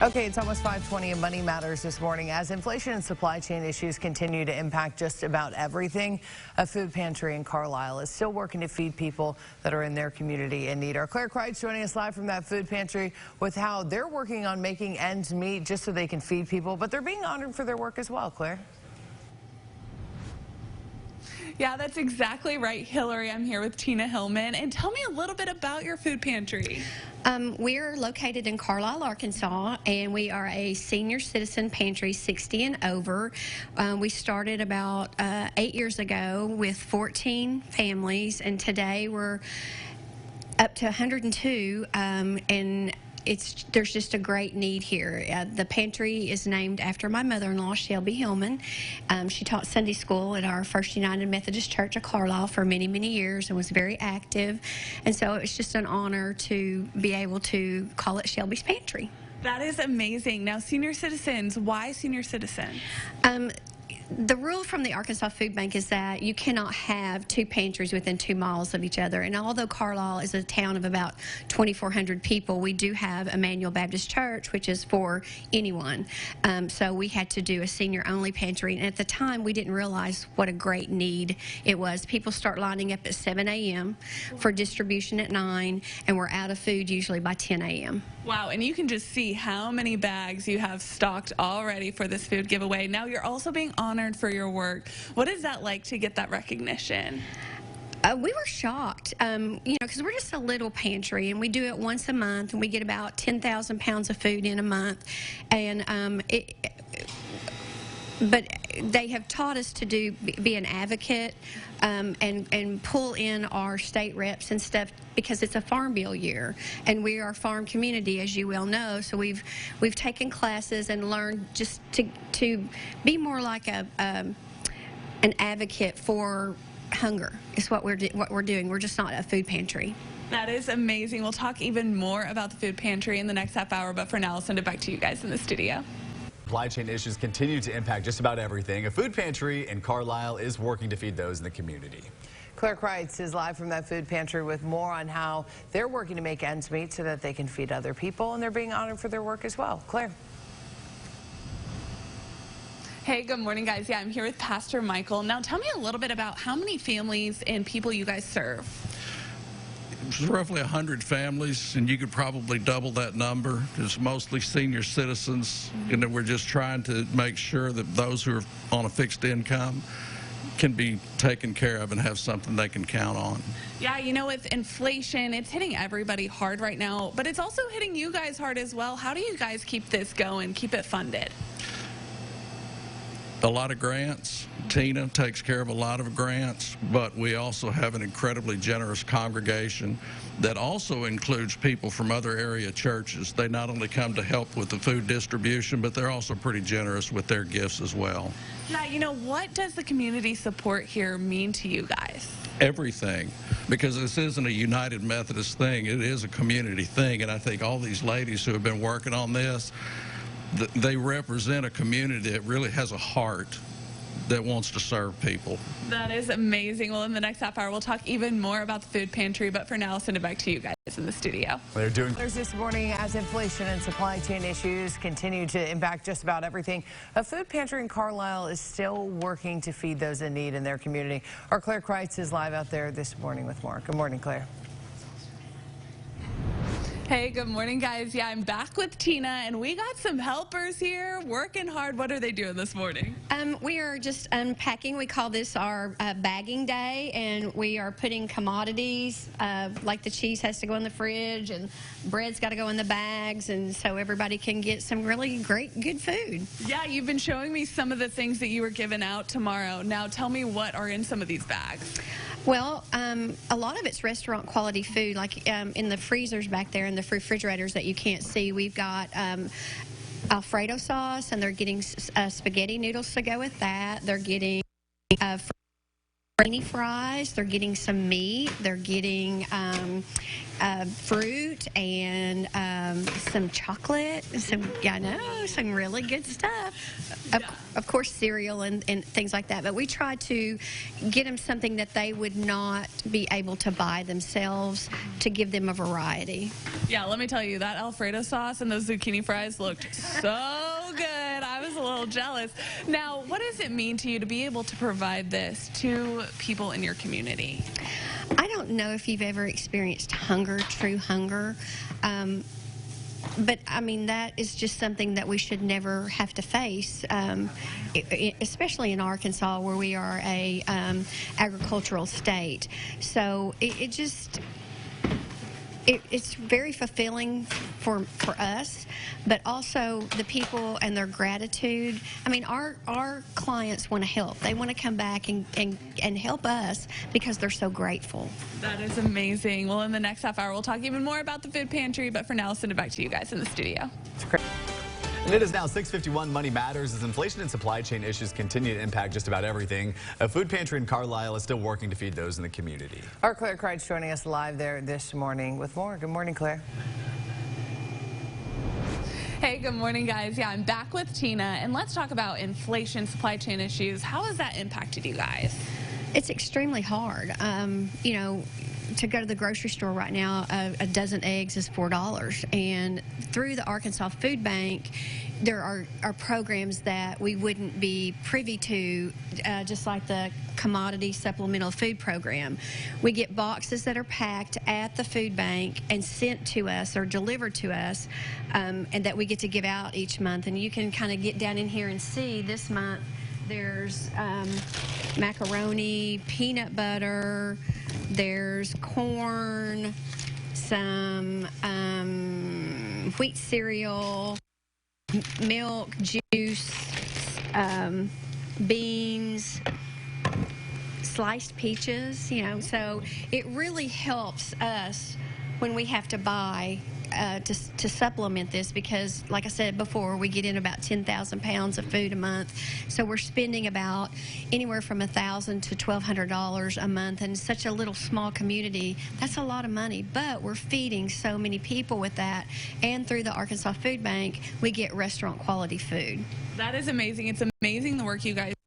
Okay, it's almost 5:20 in Money Matters this morning. As inflation and supply chain issues continue to impact just about everything, a food pantry in Carlisle is still working to feed people that are in their community in need. Our Claire Kreitz joining us live from that food pantry with how they're working on making ends meet just so they can feed people, but they're being honored for their work as well. Claire? Yeah, that's exactly right, Hillary. I'm here with Tina Hillman. And tell me a little bit about your food pantry. We're located in Carlisle, Arkansas, and we are a senior citizen pantry, 60 and over. We started about 8 years ago with 14 families, and today we're up to 102, and there's just a great need here. The pantry is named after my mother-in-law, Shelby Hillman. She taught Sunday school at our First United Methodist Church of Carlisle for many, many years and was very active. And so it was just an honor to be able to call it Shelby's Pantry. That is amazing. Now, senior citizens, why senior citizen? The rule from the Arkansas Food Bank is that you cannot have two pantries within 2 miles of each other. And although Carlisle is a town of about 2,400 people, we do have Emmanuel Baptist Church, which is for anyone. So we had to do a senior-only pantry. And at the time, we didn't realize what a great need it was. People start lining up at 7 a.m. for distribution at 9, and we're out of food usually by 10 a.m. Wow, and you can just see how many bags you have stocked already for this food giveaway. Now, you're also being honored for your work. What is that like to get that recognition? We were shocked, because we're just a little pantry, and we do it once a month, and we get about 10,000 pounds of food in a month. And but they have taught us to be an advocate and pull in our state reps and stuff because it's a farm bill year, and we are a farm community, as you well know. So we've taken classes and learned just to be more like an advocate for hunger. Is what we're doing. We're just not a food pantry. That is amazing. We'll talk even more about the food pantry in the next half hour, but for now, I'll send it back to you guys in the studio. Supply chain issues continue to impact just about everything. A food pantry in Carlisle is working to feed those in the community. Claire Kreitz is live from that food pantry with more on how they're working to make ends meet so that they can feed other people, and they're being honored for their work as well. Claire. Hey, good morning, guys. Yeah, I'm here with Pastor Michael. Now, tell me a little bit about how many families and people you guys serve. It's roughly 100 families, and you could probably double that number. It's mostly senior citizens, and we're just trying to make sure that those who are on a fixed income can be taken care of and have something they can count on. Yeah, you know, with inflation, it's hitting everybody hard right now, but it's also hitting you guys hard as well. How do you guys keep this going, keep it funded? A lot of grants. Tina takes care of a lot of grants, but we also have an incredibly generous congregation that also includes people from other area churches. They not only come to help with the food distribution, but they're also pretty generous with their gifts as well. Yeah, you know, what does the community support here mean to you guys? Everything, because this isn't a United Methodist thing. It is a community thing, and I think all these ladies who have been working on this, they represent a community that really has a heart that wants to serve people. That is amazing. Well, in the next half hour, we'll talk even more about the food pantry, but for now, I'll send it back to you guys in the studio. They're doing This morning, as inflation and supply chain issues continue to impact just about everything, a food pantry in Carlisle is still working to feed those in need in their community. Our Claire Kreitz is live out there this morning with more. Good morning, Claire. Hey, good morning, guys. Yeah, I'm back with Tina, and we got some helpers here working hard. What are they doing this morning? We are just unpacking. We call this our bagging day, and we are putting commodities like the cheese has to go in the fridge and bread's got to go in the bags, and so everybody can get some really great, good food. Yeah, you've been showing me some of the things that you were giving out tomorrow. Now, tell me what are in some of these bags. Well, a lot of it's restaurant quality food, like in the freezers back there, in the refrigerators that you can't see. We've got Alfredo sauce, and they're getting spaghetti noodles to go with that. They're getting French fries, they're getting some meat, they're getting fruit and some chocolate, some really good stuff. Of course, cereal and things like that. But we try to get them something that they would not be able to buy themselves to give them a variety. Yeah, let me tell you, that Alfredo sauce and those zucchini fries looked so good. I was a little jealous. Now, what does it mean to you to be able to provide this to people in your community? I don't know if you've ever experienced hunger, true hunger. But, I mean, that is just something that we should never have to face, especially in Arkansas, where we are a agricultural state. So it's very fulfilling for us, but also the people and their gratitude. I mean, our clients want to help. They want to come back and help us because they're so grateful. That is amazing. Well, in the next half hour, we'll talk even more about the food pantry, but for now, I'll send it back to you guys in the studio. And it is now 6:51. Money matters as inflation and supply chain issues continue to impact just about everything. A food pantry in Carlisle is still working to feed those in the community. Our Claire Kreitz joining us live there this morning with more. Good morning, Claire. Hey, good morning, guys. Yeah, I'm back with Tina, and let's talk about inflation, supply chain issues. How has that impacted you guys? It's extremely hard. You know, to go to the grocery store right now, a dozen eggs is $4. And through the Arkansas Food Bank, there are programs that we wouldn't be privy to, just like the commodity supplemental food program. We get boxes that are packed at the food bank and sent to us or delivered to us, and that we get to give out each month. And you can kind of get down in here and see this month there's macaroni, peanut butter, there's corn, some wheat cereal, milk, juice, beans, sliced peaches, you know. So it really helps us when we have to buy to supplement this, because like I said before, we get in about 10,000 pounds of food a month, so we're spending about anywhere from $1,000 to $1,200 a month. And such a little small community, that's a lot of money, but we're feeding so many people with that. And through the Arkansas Food Bank, we get restaurant quality food. That is amazing. It's amazing the work you guys